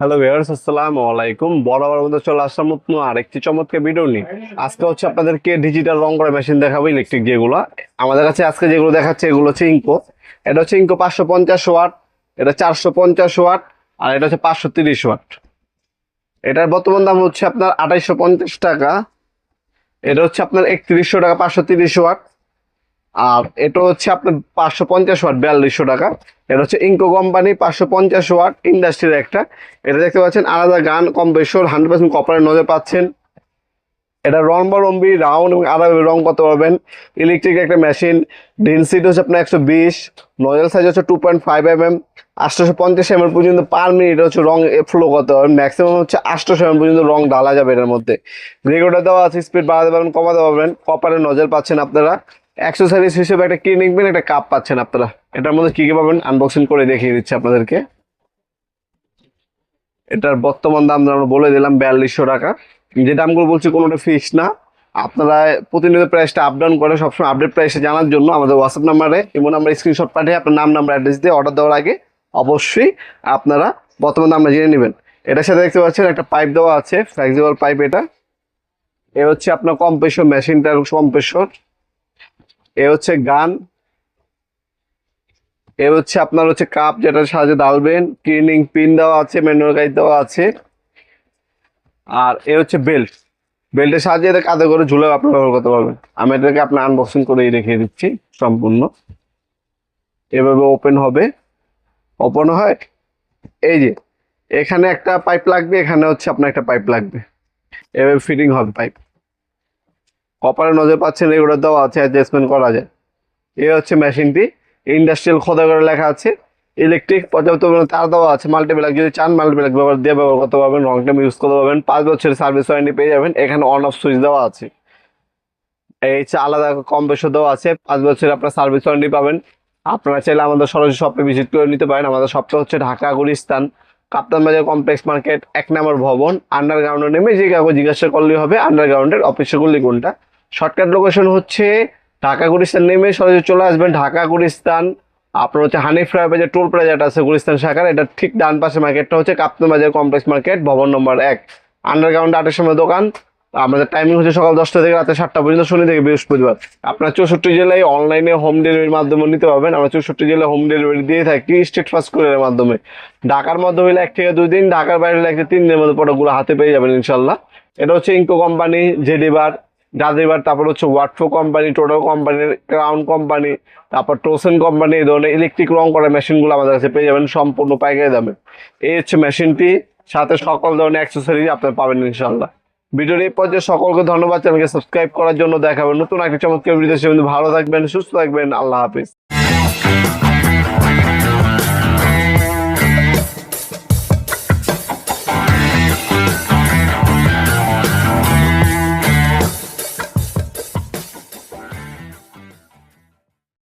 Hello viewers, আসসালামু আলাইকুম। বরাবর মতো চলে আসলাম নতুন আরেকটি চমৎকার ভিডিও নিয়ে। আজকে হচ্ছে আপনাদেরকে ডিজিটাল রং করা মেশিন দেখাবো, ইলেকট্রিক যেগুলো আমাদের কাছে আজকে যেগুলো দেখাচ্ছে এগুলো হচ্ছে ইনকো। এটা হচ্ছে ইনকো 550 ওয়াট, এটা 450 ওয়াট, আর এটা হচ্ছে 530 ওয়াট। এটার বর্তমান দাম হচ্ছে আপনার 2850 টাকা। এটা হচ্ছে আপনার 3100 টাকা 530 ওয়াট। আর এটা হচ্ছে আপনার 550 ওয়াট 4200 টাকা। এটা হচ্ছে ইনকো কোম্পানি 550 ওয়াট ইন্ডাস্ট্রির একটা। এটা দেখতে পাচ্ছেন আলাদা গান কম্প্রেসর, 100% কপারের নজর পাচ্ছেন। এটা রম্বি রাউন্ড এবং আলাদা রং করতে পারবেন। ইলেকট্রিক একটা মেশিন। ডেনসিটি হচ্ছে আপনার 120, নজল সাইজ হচ্ছে 2.5 mm, 850 ml পর্যন্ত পার মিনিট হচ্ছে রং ফ্লো করতে পারবেন। ম্যাক্সিমাম হচ্ছে 800 ml পর্যন্ত রং ঢালা যাবে এটার মধ্যে। রেগুলেটর দেওয়া আছে, স্পিড বাড়াতে পারবেন কমাতে পারবেন। কপারের নজল পাচ্ছেন আপনারা। অ্যাক্সেসরিজ হিসেবে একটা ক্লিনিং পিন, একটা কাপ পাচ্ছেন আপনারা। এটার মধ্যে কি কি পাবেন আনবক্সিং করে দেখিয়ে দিচ্ছি আপনাদেরকে। এটার বর্তমান দাম আমরা বলে দিলাম 4200 টাকা। যে দামগুলো বলছি কোনোটা ফিক্স না। আপনারা প্রতিনিয়ত প্রাইসটা আপ ডাউন করে সবসময় আপডেট প্রাইসে জানার জন্য আমাদের হোয়াটসঅ্যাপ নাম্বারে এমন আমরা স্ক্রিনশট পাঠিয়ে আপনার নাম অ্যাড্রেস দিয়ে অর্ডার দেওয়ার আগে অবশ্যই আপনারা বর্তমান দামটা জেনে নেবেন। এটার সাথে দেখতে পাচ্ছেন একটা পাইপ দেওয়া আছে, ফ্লেক্সিবল পাইপ। এটা এ হচ্ছে আপনার কম্প্রেসর, মেশিনটার কম্প্রেসর। এ হচ্ছে গান। এ হচ্ছে আপনার হচ্ছে কাপ, যেটার সাহায্যে ডালবেন। ক্লিনিং পিন দেওয়া আছে, ম্যানুয়াল গাইড দেওয়া আছে। আর এ হচ্ছে বেল্ট। বেল্টের সাহায্যে এটা কাঁধে করে ঝুলেও আপনি ব্যবহার করতে পারবেন। আমি এটাকে আপনার আনবক্সিং করেই রেখে দিচ্ছি সম্পূর্ণ। এভাবে ওপেন হবে। ওপেন হয় এই যে এখানে একটা পাইপ লাগবে, এখানে হচ্ছে আপনার একটা পাইপ লাগবে। এভাবে ফিটিং হবে পাইপ। কপারের নজর পাচ্ছেন, এগুলো দেওয়া আছে, অ্যাডজাস্টমেন্ট করা যায়। এই হচ্ছে মেশিনটি। ইন্ডাস্ট্রিয়াল খোদা করে লেখা আছে। ইলেকট্রিক পর্যাপ্ত পরিমাণে তার দেওয়া আছে। মাল্টিপ্লাক যদি চান মাল্টিপ্লাক ব্যবহার করতে পারবেন, লং টাইম ইউজ করতে পারবেন। 5 বছরের সার্ভিস ওয়ারেন্টি পেয়ে যাবেন। এখানে অন অফ সুইচ দেওয়া আছে। এই হচ্ছে আলাদা কম্প্রেসর দেওয়া আছে। 5 বছরের আপনার সার্ভিস ওয়ারেন্টি পাবেন। আপনারা চাইলে আমাদের সরাসরি শপে ভিজিট করে নিতে পারেন। আমাদের শপটা হচ্ছে ঢাকা গুলিস্তান, কাপ্তান বাজার কমপ্লেক্স মার্কেট, 1 নম্বর ভবন। আন্ডারগ্রাউন্ডে নেমে যে কাউকে জিজ্ঞাসা করলেই হবে আন্ডারগ্রাউন্ডের অফিসের গুলি কোনটা। শর্টকাট লোকেশন হচ্ছে ঢাকা গুলিস্তান নেমে সরাসরি চলে আসবেন ঢাকা গুলিস্তান। আপনার হচ্ছে হানি ফ্লাইওভার টোল প্লাজাটা আছে গুলিস্তান শাখার, এটা ঠিক ডান পাশে মার্কেটটা হচ্ছে কাপ্তান বাজার কমপ্লেক্স মার্কেট, ভবন নম্বর 1। আন্ডারগ্রাউন্ডে 8টার সময় দোকান। আমাদের টাইমিং হচ্ছে সকাল 10টা থেকে রাতে 7টা পর্যন্ত, শনি থেকে বৃহস্পতিবার। আপনার 64 জেলায় অনলাইনে হোম ডেলিভারির মাধ্যমে নিতে পারবেন। আমরা 64 জেলায় হোম ডেলিভারি দিয়ে থাকি স্টেট ফাস্ট কুরিয়ারের মাধ্যমে। ঢাকার মধ্যে হলে 1 থেকে 2 দিন, ঢাকার বাইরে হলে 1 থেকে 3 দিনের মধ্যে প্রোডাক্টগুলো হাতে পেয়ে যাবেন ইনশাল্লাহ। এটা হচ্ছে ইনকো কোম্পানি, জেডিবার, জাদিবার, তারপর হচ্ছে ওয়াটফো কোম্পানি, টোটাল কোম্পানির, ক্রাউন কোম্পানি, তারপর টোসেন কোম্পানি, এই ধরনের ইলেকট্রিক রং করা মেশিনগুলো আমাদের কাছে পেয়ে যাবেন সম্পূর্ণ পাইকারি দামে। এই হচ্ছে মেশিনটি, সাথে সকল ধরনের অ্যাক্সেসরিজ আপনার পাবেন ইনশাল্লাহ। ভিডিওর এই পর্যায়ে সকলকে ধন্যবাদ। চ্যানেলকে সাবস্ক্রাইব করার জন্য। দেখাবেন নতুন একটা চমৎকার ভিডিও। ভালো থাকবেন, সুস্থ থাকবেন, আল্লাহ হাফিজ।